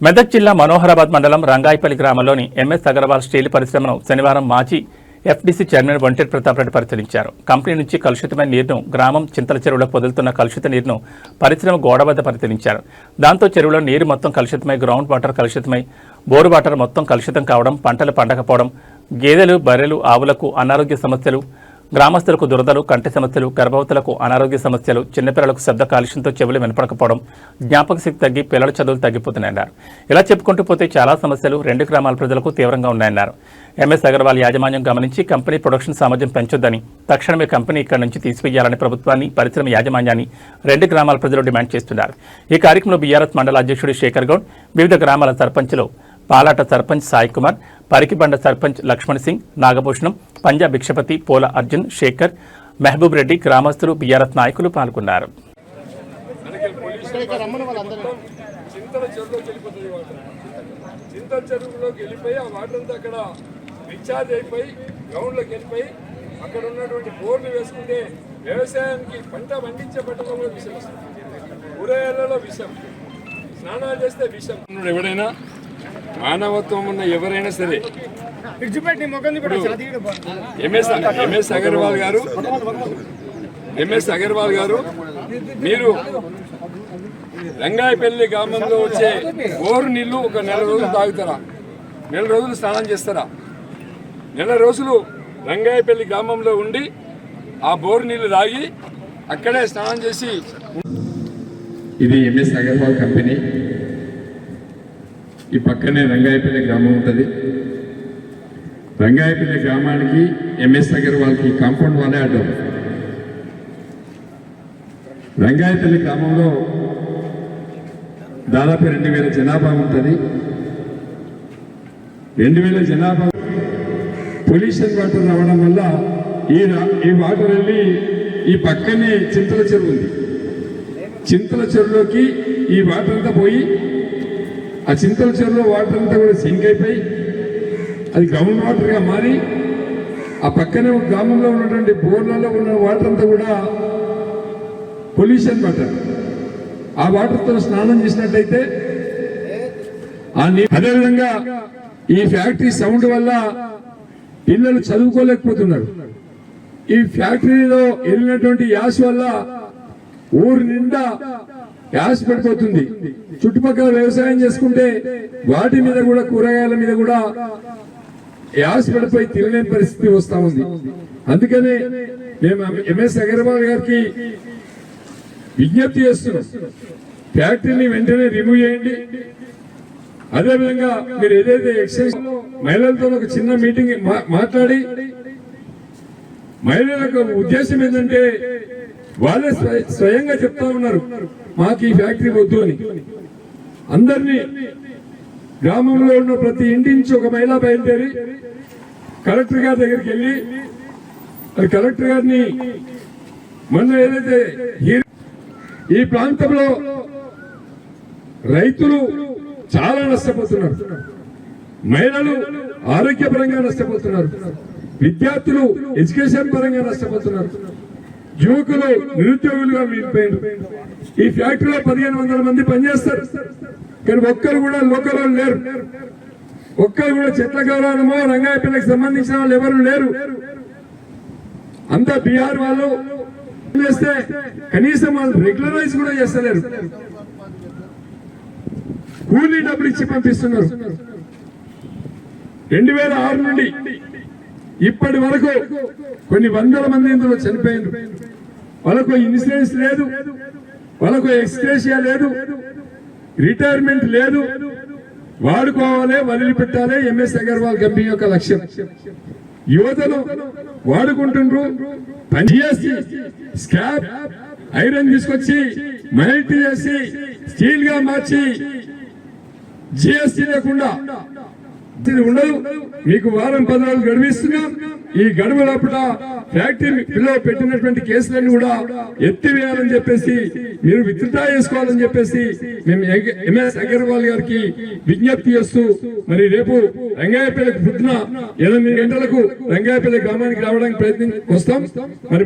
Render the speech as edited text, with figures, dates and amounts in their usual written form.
మెదక్ జిల్లా మనోహరాబాద్ మండలం రంగాయపల్లి గ్రామంలోని ఎంఎస్ అగర్వాల్ స్టీల్ పరిశ్రమను శనివారం మాజీ ఎఫ్డీసీ చైర్మన్ వంటేరు ప్రతాప్ రెడ్డి పరిశీలించారు. కంపెనీ నుంచి కలుషితమైన నీరును గ్రామం చింతల చెరువులో వదులుతున్న కలుషిత నీరును పరిశ్రమ గోడ వద్ద పరిశీలించారు. దాంతో చెరువులో నీరు మొత్తం కలుషితమై గ్రౌండ్ వాటర్ కలుషితమై బోరు వాటర్ మొత్తం కలుషితం కావడం, పంటలు పండకపోవడం, గేదెలు బర్రెలు ఆవులకు అనారోగ్య సమస్యలు, గ్రామస్తులకు దురదలు, కంటి సమస్యలు, గర్భవతులకు అనారోగ్య సమస్యలు, చిన్నపిల్లలకు శబ్ద కాలుష్యంతో చెవులు వినపడకపోవడం, జ్ఞాపక శక్తి తగ్గి పిల్లల చదువులు తగ్గిపోతున్నాయన్నారు. ఇలా చెప్పుకుంటూ పోతే చాలా సమస్యలు రెండు గ్రామాల ప్రజలకు తీవ్రంగా ఉన్నాయన్నారు. ఎంఎస్ అగర్వాల్ యాజమాన్యం గమనించి కంపెనీ ప్రొడక్షన్ సామర్థ్యం పెంచొద్దని, తక్షణమే కంపెనీ ఇక్కడి నుంచి తీసివేయాలని ప్రభుత్వాన్ని, పరిశ్రమ యాజమాన్యాన్ని రెండు గ్రామాల ప్రజలు డిమాండ్ చేస్తున్నారు. ఈ కార్యక్రమంలో బీఆర్ఎస్ మండల అధ్యక్షుడు శేఖర్ గౌడ్, వివిధ గ్రామాల సర్పంచులు పాలాట సర్పంచ్ సాయి కుమార్, పరికిబండ సర్పంచ్ లక్ష్మణ్ సింగ్, నాగభూషణం, పంజాబ్ భిక్షపతి, పోల అర్జున్, శేఖర్, మహబూబ్ రెడ్డి, గ్రామస్తులు, బీఆర్ఎస్ నాయకులు పాల్గొన్నారు. వ్యవసాయానికి పంట పండించే పంటలో విషం వస్తుంది, కూరగాయలలో విషం, స్నానాలు చేస్తే విషం. ఎవడైనా మానవత్వం ఉన్న ఎవరైనా సరే ఎంఎస్ అగర్వాల్ గారు మీరు రంగాయపల్లి గ్రామంలో వచ్చే బోరు నీళ్లు ఒక నెల రోజులు తాగుతారా? నెల రోజులు స్నానం చేస్తారా? నెల రోజులు రంగాయపల్లి గ్రామంలో ఉండి ఆ బోరు నీళ్లు తాగి అక్కడే స్నానం చేసి. ఇది ఎంఎస్ అగర్వాల్ కంపెనీ. ఈ పక్కనే రంగాయపల్లి గ్రామం ఉంటుంది. రంగాయపల్లి గ్రామానికి ఎంఎస్ అగర్వాల్కి కాంపౌండ్ వాళ్ళే అడ్డం. రంగాయపల్లి గ్రామంలో దాదాపు 2000 జనాభా ఉంటుంది. 2000 జనాభా పొల్యూషన్ వాటర్ రావడం వల్ల ఈ వాటర్ వెళ్ళి ఈ పక్కనే చింతల చెరువు ఉంది. చింతల చెరువులోకి ఈ వాటర్ అంతా పోయి ఆ చింతల చెరువులో వాటర్ అంతా కూడా సింక్ అయిపోయి అది గ్రౌండ్ వాటర్గా మారి ఆ పక్కనే గ్రామంలో ఉన్నటువంటి బోర్లలో ఉన్న వాటర్ అంతా కూడా పొల్యూషన్ వాటర్. ఆ వాటర్తో స్నానం చేసినట్టయితే అదేవిధంగా ఈ ఫ్యాక్టరీ సౌండ్ వల్ల పిల్లలు చదువుకోలేకపోతున్నారు. ఈ ఫ్యాక్టరీలో వెళ్ళినటువంటి యాస్ వల్ల ఊరు నిండా యాస్ పడిపోతుంది. చుట్టుపక్కల వ్యవసాయం చేసుకుంటే వాటి మీద కూడా, కూరగాయల మీద కూడా యాస్ పడిపోయి తినలేని పరిస్థితి వస్తా ఉంది. అందుకనే మేము ఎంఎస్ అగర్వాల్ గారికి విజ్ఞప్తి చేస్తున్నాం, ఫ్యాక్టరీని వెంటనే రిమూవ్ చేయండి. అదేవిధంగా మీరు ఏదైతే ఎక్సైజ్ మహిళలతో ఒక చిన్న మీటింగ్ మాట్లాడి, మహిళలకు ఉద్దేశం ఏంటంటే వాళ్ళే స్వయంగా చెప్తా ఉన్నారు, మాకు ఈ ఫ్యాక్టరీ వద్దు అని. అందరినీ గ్రామంలో ఉన్న ప్రతి ఇంటి నుంచి ఒక మహిళ బయలుదేరి కలెక్టర్ గారి దగ్గరికి వెళ్ళి, కలెక్టర్ గారిని మొన్న ఏదైతే ఈ ప్రాంతంలో రైతులు చాలా నష్టపోతున్నారు, మహిళలు ఆరోగ్యపరంగా నష్టపోతున్నారు, విద్యార్థులు ఎడ్యుకేషన్ పరంగా నష్టపోతున్నారు, యువకులు నిరుద్యోగులుగా మిగిలిపోయారు. ఈ ఫ్యాక్టరీలో 1500 మంది పనిచేస్తారు, కానీ ఒక్కరు కూడా లోకల్ వాళ్ళు లేరు. ఒక్కరు కూడా చెట్ల గౌరవమో రంగాయపల్లికి సంబంధించిన వాళ్ళు ఎవరు లేరు. అంతా బీహార్ వాళ్ళు చేస్తే కనీసం వాళ్ళు రెగ్యులరైజ్ కూడా చేస్తలేరు. కూలీ డబ్బులు ఇచ్చి పంపిస్తున్నారు. 2006 నుండి ఇప్పటి వరకు కొన్ని వందల మంది ఇందులో చనిపోయారు. వాళ్ళకు ఇన్సూరెన్స్ లేదు, వాళ్ళకు ఎక్స్గ్రేషియా లేదు, రిటైర్మెంట్ లేదు. వాడుకోవాలి, వదిలిపెట్టాలి ఎంఎస్ అగర్వాల్ కంపెనీ యొక్క లక్ష్యం. యువతను వాడుకుంటుండ్రు. జిఎస్టీ స్క్రాప్ ఐరన్ తీసుకొచ్చి మెల్ట్ చేసి స్టీల్ గా మార్చి జిఎస్టీ లేకుండా ఉండదు. మీకు వారం 10 రోజులు గడువిస్తున్నాం. ఈ గడువు లోపల ఫ్యాక్టరీలో పెట్టినటువంటి కేసులన్నీ కూడా ఎత్తివేయాలని చెప్పేసి, మీరు విత్డ్రా చేసుకోవాలని చెప్పేసి మేము ఎంఎస్ అగర్వాల్ గారికి విజ్ఞప్తి చేస్తూ, మరి రేపు రంగాయపల్లికి పొద్దున 8 గంటలకు రంగాయపల్లి గ్రామానికి రావడానికి వస్తాం. మరి